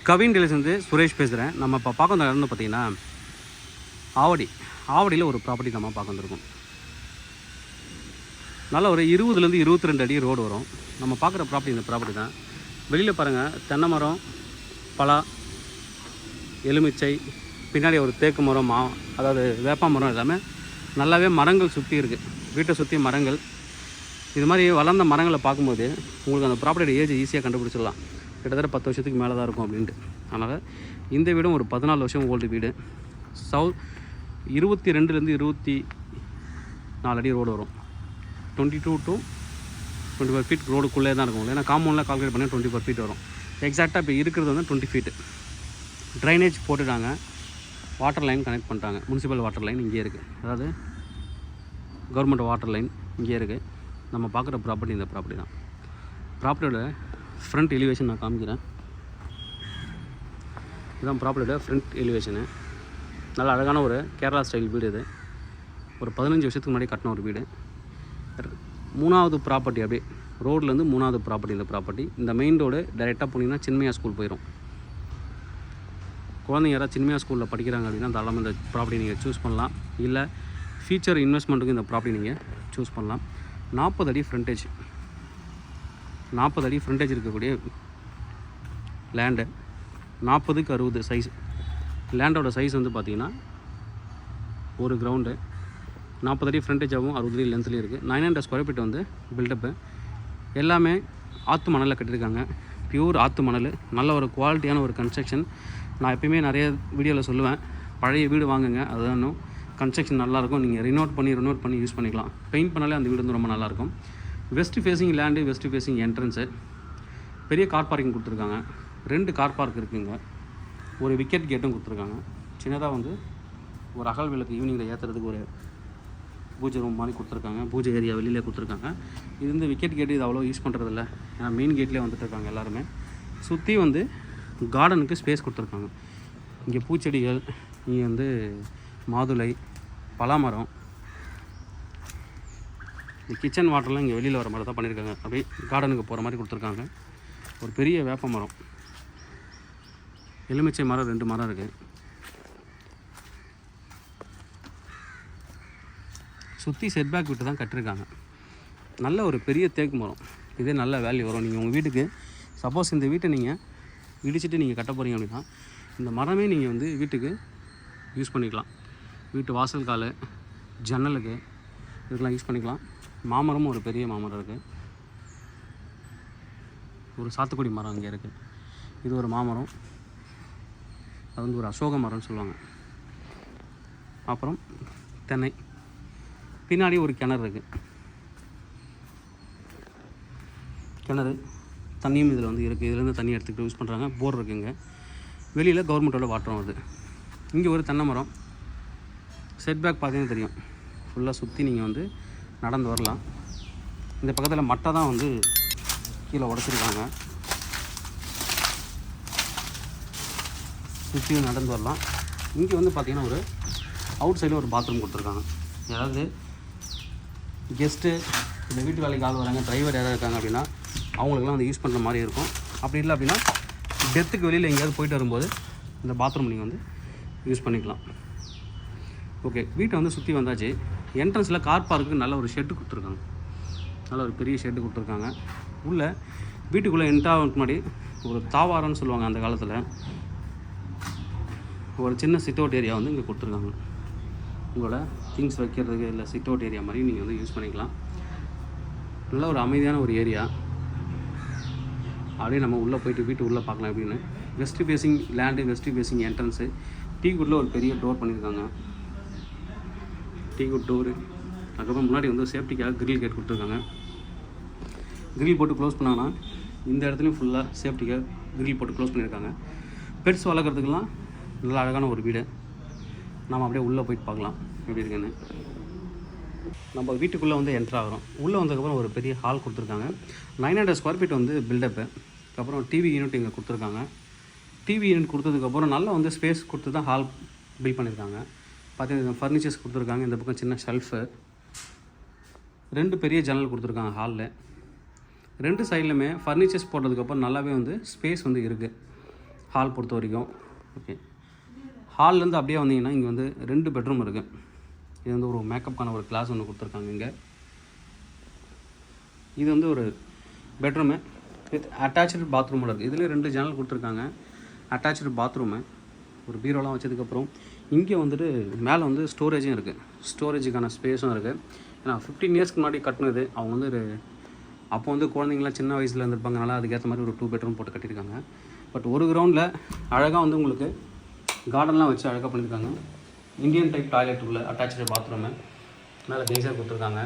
கவின் டீலர்ஸ்லேருந்து சுரேஷ் பேசுகிறேன். நம்ம இப்போ பார்க்க வந்த இடம்னு பார்த்தீங்கன்னா ஆவடியில் ஒரு ப்ராப்பர்ட்டி நம்ம பார்க்க வந்திருக்கோம். நல்லா ஒரு 20லேருந்து 22 அடி ரோடு வரும். நம்ம பார்க்குற ப்ராப்பர்ட்டி இந்த ப்ராப்பர்ட்டி தான். வெளியில் பாருங்கள், தென்னை மரம், பலா, எலுமிச்சை, பின்னாடி ஒரு தேக்கு மரம், அதாவது வேப்ப மரம், எல்லாமே நல்லாவே மரங்கள் சுற்றி இருக்குது. வீட்டை சுற்றி மரங்கள். இது மாதிரி வளர்ந்த மரங்களை பார்க்கும்போது உங்களுக்கு அந்த ப்ராப்பர்ட்டியோட ஏஜ் ஈஸியாக கண்டுபிடிச்சிடலாம். கிட்டத்தட்ட 10 வருஷத்துக்கு மேலே தான் இருக்கும் அப்படின்ட்டு. அதனால் இந்த வீடும் ஒரு 14 வருஷம் ஓல்டு வீடு. 22லேருந்து 24 அடி ரோடு வரும். 22 to 24 ஃபீட் ரோடுக்குள்ளே தான் இருக்கும். ஏன்னா காம்பவுண்டில் கால்குலேட் பண்ணி 24 ஃபீட் வரும். எக்ஸாக்டாக இப்போ இருக்கிறது வந்து 20 ஃபீட்டு. ட்ரைனேஜ் போட்டுட்டாங்க, வாட்டர் லைன் கனெக்ட் பண்ணிட்டாங்க. முனிசிபல் வாட்டர் லைன் இங்கே இருக்குது, அதாவது கவர்மெண்ட் வாட்டர் லைன் இங்கே இருக்குது. நம்ம பார்க்குற ப்ராப்பர்ட்டி இந்த ப்ராப்பர்ட்டி தான். ப்ராப்பர்ட்டியோட ஃப்ரண்ட் எலிவேஷன் நான் காமிக்கிறேன். இதுதான் ப்ராப்பர்ட்டியோட ஃப்ரண்ட் எலிவேஷனு. நல்ல அழகான ஒரு கேரளா ஸ்டைல் வீடு. இது ஒரு 15 வருஷத்துக்கு முன்னாடி கட்டின ஒரு வீடு. 3வது ப்ராப்பர்ட்டி, அப்படியே ரோட்லேருந்து 3வது ப்ராப்பர்ட்டி இந்த ப்ராப்பர்ட்டி. இந்த மெயின் ரோடு டைரெக்டாக போனீங்கன்னா சின்மயா ஸ்கூல் போயிடும். குழந்தைங்க யாராவது சின்மயா ஸ்கூலில் படிக்கிறாங்க அப்படின்னா தாராளமாக இந்த ப்ராப்பர்ட்டி நீங்கள் சூஸ் பண்ணலாம். இல்லை ஃபியூச்சர் இன்வெஸ்ட்மெண்ட்டுக்கு இந்த ப்ராப்பர்ட்டி நீங்கள் சூஸ் பண்ணலாம். 40 அடி ஃப்ரண்டேஜ், 40 அடி ஃப்ரண்டேஜ் இருக்கக்கூடிய லேண்டு. 40க்கு 60 சைஸ் லேண்டோட சைஸ் வந்து பார்த்திங்கன்னா ஒரு கிரவுண்டு 40 அடி ஃப்ரண்டேஜாகவும் 60 அடி லென்த்லேயும் இருக்குது. 900 ஸ்கொயர் ஃபீட் வந்து பில்டப்பு. எல்லாமே ஆற்று மணலில் கட்டியிருக்காங்க. பியூர் ஆற்று மணல். நல்ல ஒரு குவாலிட்டியான ஒரு கன்ஸ்ட்ரக்ஷன். நான் எப்பயுமே நிறைய வீடியோவில் சொல்லுவேன், பழைய வீடு வாங்குங்க, அதுதான் இன்னும் கன்ஸ்ட்ரக்ஷன் நல்லாயிருக்கும். நீங்கள் ரினோட் பண்ணி யூஸ் பண்ணிக்கலாம். பெயிண்ட் பண்ணாலே அந்த வீடு வந்து ரொம்ப நல்லாயிருக்கும். West facing land, west facing entrance. பெரிய கார் பார்க்கிங் கொடுத்துருக்காங்க. 2 கார் பார்க் இருக்குங்க. ஒரு விக்கெட் கேட்டும் கொடுத்துருக்காங்க. சின்னதாக வந்து ஒரு அகல் விளக்கு ஈவினிங்கில் ஏற்றுறதுக்கு ஒரு பூஜை ரூம் மாதிரி கொடுத்துருக்காங்க. பூஜை ஏரியா வெளியிலே கொடுத்துருக்காங்க. இது வந்து விக்கெட் கேட்டு இது அவ்வளோ யூஸ் பண்ணுறதில்ல, ஏன்னா மெயின் கேட்லேயே வந்துட்டு இருக்காங்க எல்லாருமே. சுற்றி வந்து கார்டனுக்கு ஸ்பேஸ் கொடுத்துருக்காங்க. இங்கே பூச்செடிகள், இங்கே வந்து மாதுளை, பலாமரம், இந்த கிச்சன் வாட்டர்லாம் இங்கே வெளியில் வர மாதிரி தான் பண்ணியிருக்காங்க. அப்படியே கார்டனுக்கு போகிற மாதிரி கொடுத்துருக்காங்க. ஒரு பெரிய வேப்ப மரம், எலுமிச்சை மரம், 2 மரம் இருக்குது. சுற்றி செட்பேக் விட்டு தான் கட்டியிருக்காங்க. நல்ல ஒரு பெரிய தேக்கு மரம். இதே நல்ல வேல்யூ வரும். நீங்கள் உங்கள் வீட்டுக்கு சப்போஸ் இந்த வீட்டை நீங்கள் இடிச்சிட்டு நீங்கள் கட்ட போகிறீங்க அப்படின்னா இந்த மரமே நீங்கள் வந்து வீட்டுக்கு யூஸ் பண்ணிக்கலாம். வீட்டு வாசல் கால், ஜன்னலுக்கு இதுக்கெலாம் யூஸ் பண்ணிக்கலாம். மாமரமும் ஒரு பெரிய மாமரம் இருக்குது. ஒரு சாத்துக்குடி மரம் அங்கே இருக்குது. இது ஒரு மாமரம், அது வந்து ஒரு அசோக மரம்னு சொல்லுவாங்க. அப்புறம் தென்னை. பின்னாடி ஒரு கிணறு இருக்குது. கிணறு தண்ணியும் இதில் வந்து இருக்குது. இதுலேருந்து தண்ணி எடுத்துக்கிட்டு யூஸ் பண்ணுறாங்க. போர் இருக்குங்க. வெளியில் கவர்மெண்ட்டோட வாட்டரும் வருது. இங்கே ஒரு தென்னை மரம். செட்பேக் பார்த்தீங்கன்னா தெரியும், ஃபுல்லாக சுற்றி நீங்கள் வந்து நடந்து வரலாம். இந்த பக்கத்தில் மட்டை தான் வந்து கீழே உடச்சிருக்காங்க. சுற்றியும் நடந்து வரலாம். இங்கே வந்து பார்த்திங்கன்னா ஒரு அவுட் சைடில் ஒரு பாத்ரூம் கொடுத்துருக்காங்க. அதாவது கெஸ்ட்டு இந்த வீட்டு வேலைக்கு ஆள் வராங்க, டிரைவர் யாராவது இருக்காங்க அப்படின்னா அவங்களுக்குலாம் வந்து யூஸ் பண்ணுற மாதிரி இருக்கும். அப்படி இல்லை அப்படின்னா டெத்துக்கு வெளியில் எங்கேயாவது போயிட்டு வரும்போது இந்த பாத்ரூம் நீங்கள் வந்து யூஸ் பண்ணிக்கலாம். ஓகே, வீட்டை வந்து சுற்றி வந்தாச்சு. என்ட்ரன்ஸில் கார் பார்க்கு நல்ல ஒரு ஷெட்டு கொடுத்துருக்காங்க. நல்ல ஒரு பெரிய ஷெட்டு கொடுத்துருக்காங்க. உள்ளே வீட்டுக்குள்ளே என்ட்ராகிறதுக்கு முன்னாடி ஒரு தாவாரம்னு சொல்லுவாங்க அந்த காலத்தில், ஒரு சின்ன சிட் அவுட் ஏரியா வந்து இங்கே கொடுத்துருக்காங்க. உங்களோட திங்ஸ் வைக்கிறதுக்கு இல்லை சிட் அவுட் ஏரியா மாதிரி நீங்கள் வந்து யூஸ் பண்ணிக்கலாம். நல்ல ஒரு அமைதியான ஒரு ஏரியா. அப்படியே நம்ம உள்ளே போயிட்டு வீட்டு உள்ளே பார்க்கலாம் எப்படின்னு. West facing land, west facing entrance. Teak குட்டில் ஒரு பெரிய டோர் பண்ணியிருக்காங்க. Teak wood door. அதுக்கப்புறம் முன்னாடி வந்து சேஃப்டிக்காக கிரில் கேட் கொடுத்துருக்காங்க. கிரில் போட்டு க்ளோஸ் பண்ணாங்கன்னா இந்த இடத்துலையும் ஃபுல்லாக சேஃப்டிக்காக கிரில் போட்டு க்ளோஸ் பண்ணியிருக்காங்க. பெட்ஸ் வளர்க்குறதுக்கெலாம் நல்ல அழகான ஒரு வீடு. நம்ம அப்படியே உள்ளே போயிட்டு பார்க்கலாம் எப்படி இருக்குன்னு. நம்ம வீட்டுக்குள்ளே வந்து என்ட்ரு ஆகிறோம். உள்ளே வந்ததுக்கப்புறம் ஒரு பெரிய ஹால் கொடுத்துருக்காங்க. 900 ஸ்கொயர் ஃபீட் வந்து பில்டப்பு. அதுக்கப்புறம் டிவி யூனிட் இங்கே கொடுத்துருக்காங்க. டிவி யூனிட் கொடுத்ததுக்கப்புறம் நல்லா வந்து ஸ்பேஸ் கொடுத்து தான் ஹால் பில்ட் பண்ணியிருக்காங்க. பார்த்தீங்கன்னா ஃபர்னிச்சர்ஸ் கொடுத்துருக்காங்க. இந்த பக்கம் சின்ன ஷெல்ஃபு, 2 பெரிய ஜன்னல் கொடுத்துருக்காங்க ஹாலில். 2 சைட்லையுமே ஃபர்னிச்சர்ஸ் போட்டதுக்கப்புறம் நல்லாவே வந்து ஸ்பேஸ் வந்து இருக்குது. ஹால் பொறுத்த வரைக்கும். ஓகே, ஹால்லேருந்து அப்படியே வந்தீங்கன்னா இங்கே வந்து 2 பெட்ரூம் இருக்குது. இது வந்து ஒரு மேக்கப்புக்கான ஒரு கிளாஸ் ஒன்று கொடுத்துருக்காங்க இங்கே. இது வந்து ஒரு பெட்ரூமு வித் அட்டாச்சு பாத்ரூமோட இருக்குது. இதுலேயே 2 ஜன்னல் கொடுத்துருக்காங்க. அட்டாச்சு பாத்ரூமு, ஒரு பீரோலாம் வச்சதுக்கப்புறம் இங்கே வந்துட்டு மேலே வந்து ஸ்டோரேஜும் இருக்குது. ஸ்டோரேஜுக்கான ஸ்பேஸும் இருக்குது. ஏன்னா 15 இயர்ஸ்க்கு முன்னாடி கட்டினது. அவங்க வந்து அப்போ வந்து குழந்தைங்களாம் சின்ன வயசில் இருந்திருப்பாங்கனால அதுக்கேற்ற மாதிரி ஒரு 2 பெட்ரூம் போட்டு கட்டியிருக்காங்க. பட் ஒரு கிரவுண்டில் அழகாக வந்து உங்களுக்கு கார்டன்லாம் வச்சு அழகாக பண்ணியிருக்காங்க. இந்தியன் டைப் டாய்லெட் உள்ள அட்டாச்சு பாத்ரூமு, மேலே கெய்சர் கொடுத்துருக்காங்க.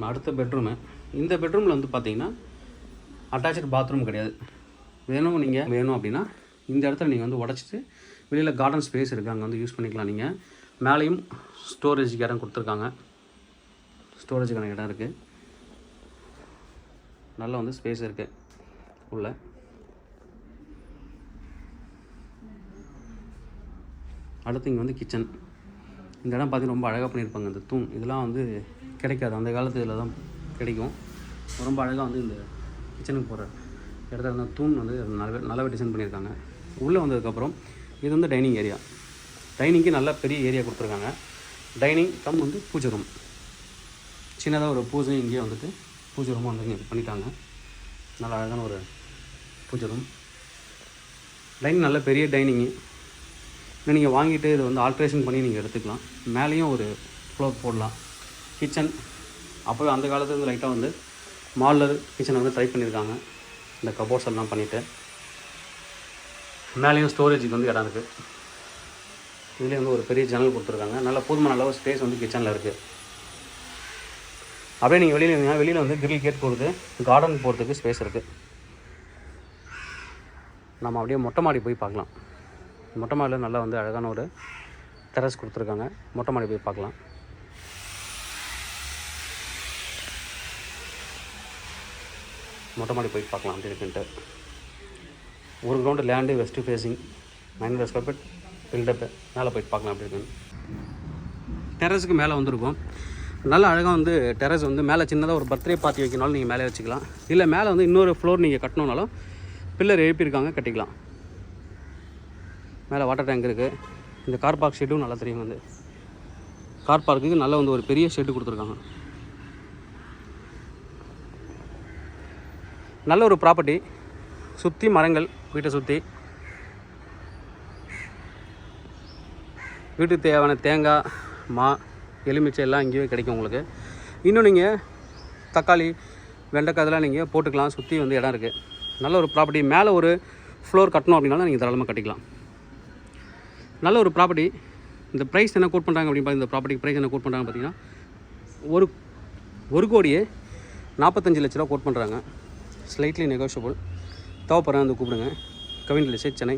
அடுத்த பெட்ரூமு, இந்த பெட்ரூமில் வந்து பார்த்தீங்கன்னா அட்டாச்சு பாத்ரூம் கிடையாது. நீங்கள் வேணும் அப்படின்னா இந்த இடத்துல நீங்கள் வந்து உடச்சிட்டு வெளியில் கார்டன் ஸ்பேஸ் இருக்குது, அங்கே வந்து யூஸ் பண்ணிக்கலாம். நீங்கள் மேலேயும் ஸ்டோரேஜுக்கு இடம் கொடுத்துருக்காங்க. ஸ்டோரேஜுக்கான இடம் இருக்குது. நல்லா வந்து ஸ்பேஸ் இருக்குது உள்ள. அடுத்து இங்கே வந்து கிச்சன். இந்த இடம் பார்த்தீங்கன்னா ரொம்ப அழகாக பண்ணியிருப்பாங்க. இந்த தூண் இதெல்லாம் வந்து கிடைக்காது, அந்த காலத்து இதில் தான் கிடைக்கும். ரொம்ப அழகாக வந்து இந்த கிச்சனுக்கு போகிற இடத்துல இருந்த தூண் வந்து நல்லாவே டிசைன் பண்ணியிருக்காங்க. உள்ளே வந்ததுக்கப்புறம் இது வந்து டைனிங் ஏரியா. டைனிங்க்கு நல்ல பெரிய ஏரியா கொடுத்துருக்காங்க. டைனிங் கம் வந்து பூஜை ரூம், சின்னதாக ஒரு பூஜை இங்கேயே வந்துட்டு பூஜை ரூமாக வந்து இங்கே பண்ணிட்டாங்க. நல்லா அழகான ஒரு பூஜை ரூம். டைனிங் நல்ல பெரிய டைனிங்கு. இன்னும் நீங்கள் வாங்கிட்டு இதை வந்து ஆல்ட்ரேஷன் பண்ணி நீங்கள் எடுத்துக்கலாம். மேலேயும் ஒரு ஃப்ளோர் போடலாம். கிச்சன் அப்போவே அந்த காலத்துலேருந்து லைட்டாக வந்து மாடலர் கிச்சனை வந்து ட்ரை பண்ணியிருக்காங்க. இந்த கபோர்ட்ஸ் எல்லாம் பண்ணிவிட்டு மேலேயும் ஸ்டோரேஜுக்கு வந்து இடம் இருக்குது. இதுலேயே வந்து ஒரு பெரிய ஜன்னல் கொடுத்துருக்காங்க. நல்ல போதுமான அளவு ஸ்பேஸ் வந்து கிச்சனில் இருக்குது. அப்படியே நீங்கள் வெளியில் வந்து கிரில் கேட் போகிறது, கார்டன் போகிறதுக்கு ஸ்பேஸ் இருக்குது. நம்ம அப்படியே மொட்டை மாடி போய் பார்க்கலாம். மொட்டை மாடியில் நல்லா வந்து அழகான ஒரு டெரஸ் கொடுத்துருக்காங்க. மொட்டை மாடி போய் பார்க்கலாம். மொட்டை மாடி போய் பார்க்கலாம் அப்படி இருக்குன்ட்டு. ஒரு ground land west facing 900 square feet built up. மேலே போயிட்டு பார்க்கலாம் அப்படி இருக்குன்னு. டெரஸுக்கு மேலே வந்துருக்கும். நல்லா அழகாக வந்து டெரஸ் வந்து மேலே சின்னதாக ஒரு பர்த்டே பார்ட்டி வைக்கனாலும் நீங்கள் மேலே வச்சுக்கலாம். இல்லை மேலே வந்து இன்னொரு ஃப்ளோர் நீங்கள் கட்டணுன்னாலும் பில்லர் எழுப்பியிருக்காங்க, கட்டிக்கலாம். மேலே வாட்டர் டேங்க் இருக்குது. இந்த கார் பார்க் ஷெட்டும் நல்லா தெரியும். வந்து கார் பார்க்குக்கு நல்லா வந்து ஒரு பெரிய ஷெட்டு கொடுத்துருக்காங்க. நல்ல ஒரு ப்ராப்பர்ட்டி. சுற்றி மரங்கள், வீட்டை சுற்றி வீட்டுக்கு தேவையான தேங்காய், மா, எலுமிச்சை எல்லாம் இங்கேயே கிடைக்கும் உங்களுக்கு. இன்னும் நீங்கள் தக்காளி, வெண்டைக்காய் இதெல்லாம் நீங்கள் போட்டுக்கலாம். சுற்றி வந்து இடம் இருக்குது. நல்ல ஒரு ப்ராப்பர்ட்டி. மேலே ஒரு ஃப்ளோர் கட்டணும் அப்படின்னாலும் நீங்கள் தாராளமாக கட்டிக்கலாம். நல்ல ஒரு ப்ராப்பர்ட்டி. இந்த ப்ரைஸ் என்ன கோட் பண்ணுறாங்க அப்படின்னு இந்த ப்ராப்பர்ட்டிக்கு ப்ரைஸ் என்ன கோட் பண்ணுறாங்க பார்த்தீங்கன்னா 1,45 லட்ச ரூபா கோட் பண்ணுறாங்க. Slightly negotiable. தேவைப்படுறேன் வந்து கூப்பிடுங்க. Kavin real estate, Chennai.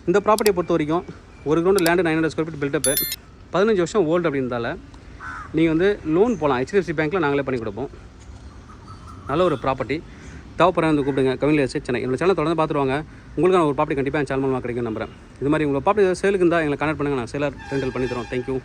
இந்த ப்ராப்பர்ட்டியை பொறுத்த வரைக்கும் ஒரு ground land 900 square feet built up, 15 வருஷம் ஓல்டு அப்படின்றதால நீங்கள் வந்து லோன் போகலாம். HDFC பேங்க்கில் நாங்களே பண்ணி கொடுப்போம். நல்ல ஒரு ப்ராப்பர்ட்டி. தேவைப்படுறேன் வந்து கூப்பிடுங்க. Kavin real estate, Chennai. என்னோட சேனல் தொடர்ந்து பார்த்துருவாங்க. உங்களுக்கான ஒரு ப்ராப்பர்ட்டி கண்டிப்பாக என் சேனல் மூலமாக கிடைக்கும் நம்புறேன். இது மாதிரி உங்கள் ப்ராப்பர்ட்டி சேலுக்கு இருந்தால் எங்களை கனெக்ட் பண்ணுங்கள். நான் சேலர் ரெண்டல் பண்ணி தரோம். தேங்க்யூ.